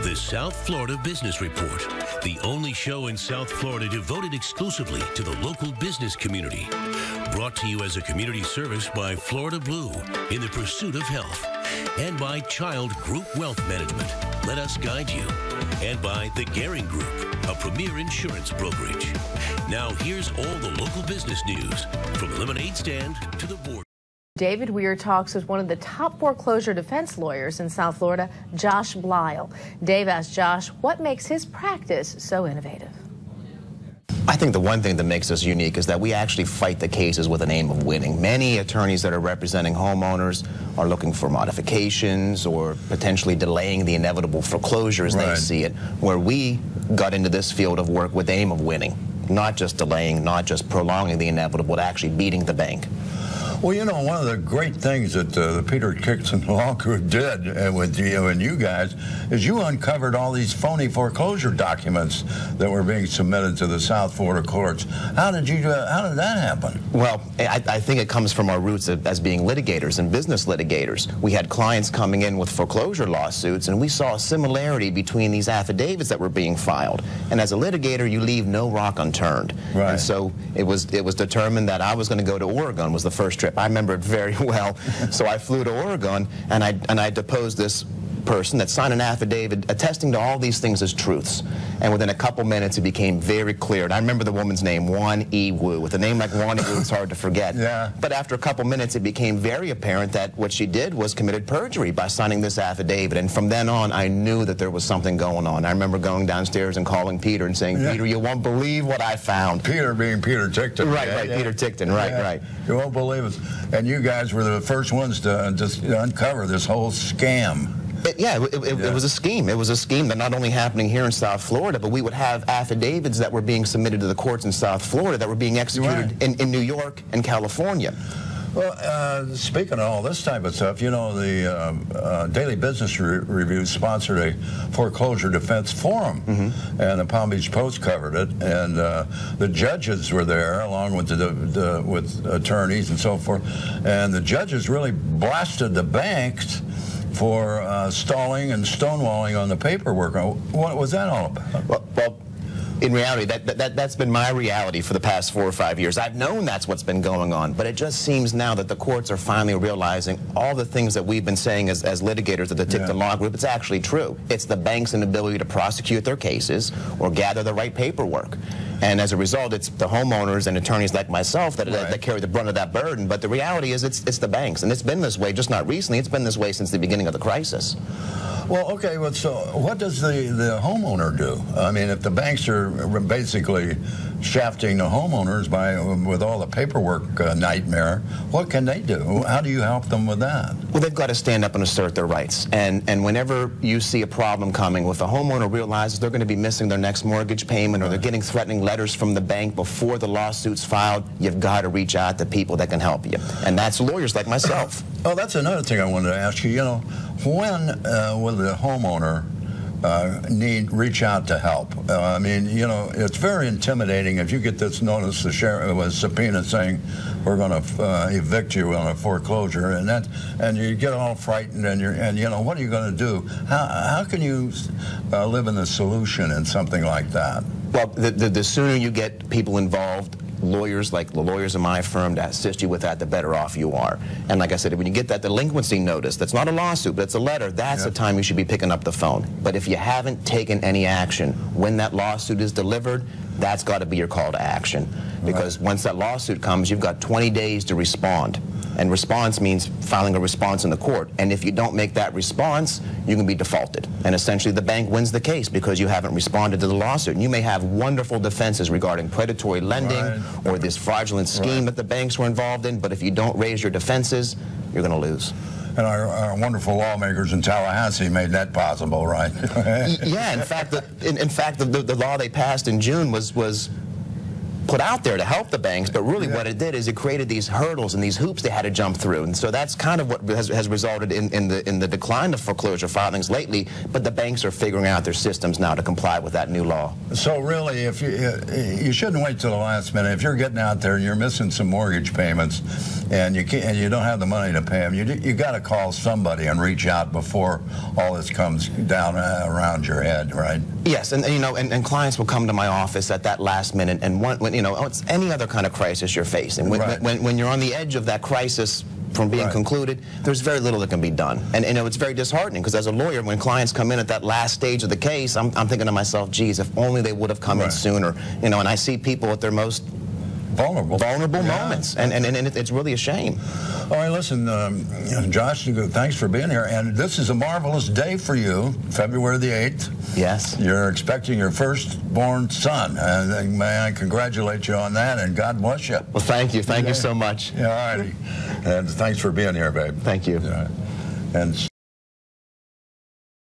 The South Florida Business Report, the only show in South Florida devoted exclusively to the local business community. Brought to you as a community service by Florida Blue in the pursuit of health, and by Child Group Wealth Management. Let us guide you. And by the Gehring Group, a premier insurance brokerage. Now here's all the local business news from the lemonade stand to the board. David Weir talks with one of the top foreclosure defense lawyers in South Florida, Josh Bleil. Dave asked Josh what makes his practice so innovative. I think the one thing that makes us unique is that we actually fight the cases with an aim of winning. Many attorneys that are representing homeowners are looking for modifications or potentially delaying the inevitable foreclosure as they see it, where we got into this field of work with the aim of winning, not just delaying, not just prolonging the inevitable, but actually beating the bank. Well, you know, one of the great things that the Ticktin Law Group did with you and you guys is you uncovered all these phony foreclosure documents that were being submitted to the South Florida courts. How did that happen? Well, I think it comes from our roots as being litigators and business litigators. We had clients coming in with foreclosure lawsuits, and we saw a similarity between these affidavits that were being filed. And as a litigator, you leave no rock unturned. Right. And so it was determined that I was going to go to Oregon, was the first trip. I remember it very well. So I flew to Oregon, and I deposed this person that signed an affidavit attesting to all these things as truths. And within a couple minutes, it became very clear. And I remember the woman's name, Won-E Wu. With a name like Won-E Wu, it's hard to forget. Yeah. But after a couple minutes, it became very apparent that what she did was committed perjury by signing this affidavit. And from then on, I knew that there was something going on. I remember going downstairs and calling Peter and saying, Peter, you won't believe what I found. Peter being Peter Ticktin. Right, Peter Ticktin, right. You won't believe it. And you guys were the first ones to just uncover this whole scam. It was a scheme. It was a scheme that not only happening here in South Florida, but we would have affidavits that were being submitted to the courts in South Florida that were being executed in New York and California. Well, speaking of all this type of stuff, you know, the Daily Business Review sponsored a foreclosure defense forum, and the Palm Beach Post covered it, and the judges were there along with with attorneys and so forth, and the judges really blasted the banks for stalling and stonewalling on the paperwork. What was that all about? Well, in reality, that's been my reality for the past 4 or 5 years. I've known that's what's been going on, but it just seems now that the courts are finally realizing all the things that we've been saying as litigators of the Ticktin Law Group, it's actually true. It's the bank's inability to prosecute their cases or gather the right paperwork. And as a result, it's the homeowners and attorneys like myself that carry the brunt of that burden. But the reality is it's the banks. And it's been this way just not recently. It's been this way since the beginning of the crisis. Well, okay, well, so what does the homeowner do? I mean, if the banks are basically shafting the homeowners with all the paperwork nightmare, what can they do? How do you help them with that? Well, they've got to stand up and assert their rights. And whenever you see a problem coming, if a homeowner realizes they're going to be missing their next mortgage payment or they're getting threatening letters from the bank before the lawsuit's filed, you've got to reach out to people that can help you. And that's lawyers like myself. Oh, that's another thing I wanted to ask you. You know, when will the homeowner reach out to help? I mean, you know, it's very intimidating if you get this notice, the sheriff was subpoena saying we're going to evict you on a foreclosure, and you get all frightened, and you know, what are you going to do? How can you live in the solution in something like that? Well, the sooner you get people involved, lawyers like the lawyers in my firm to assist you with that, the better off you are. And like I said, when you get that delinquency notice, that's not a lawsuit, but it's a letter, that's the time you should be picking up the phone. But if you haven't taken any action when that lawsuit is delivered, that's got to be your call to action. Because once that lawsuit comes, you've got 20 days to respond. And response means filing a response in the court. And if you don't make that response, you can be defaulted. And essentially the bank wins the case because you haven't responded to the lawsuit. And you may have wonderful defenses regarding predatory lending or this fraudulent scheme that the banks were involved in, but if you don't raise your defenses, you're going to lose. And our wonderful lawmakers in Tallahassee made that possible, right? Yeah, in fact, the law they passed in June was put out there to help the banks, but really what it did is it created these hurdles and these hoops they had to jump through. And so that's kind of what has resulted in the decline of foreclosure filings lately, but the banks are figuring out their systems now to comply with that new law. So really, if you shouldn't wait till the last minute. If you're getting out there and you're missing some mortgage payments and you don't have the money to pay them, you got to call somebody and reach out before all this comes down around your head, right? Yes, and you know, and clients will come to my office at that last minute, and when you know, it's any other kind of crisis you're facing. When you're on the edge of that crisis from being concluded, there's very little that can be done. And you know, it's very disheartening, because as a lawyer, when clients come in at that last stage of the case, I'm thinking to myself, geez, if only they would have come in sooner. You know, and I see people at their most vulnerable moments, and it's really a shame. All right, listen, Josh, thanks for being here. And this is a marvelous day for you, February the 8th. Yes. You're expecting your firstborn son. And may I congratulate you on that, and God bless you. Well, thank you. Thank you so much. Yeah, all righty. And thanks for being here, babe. Thank you. And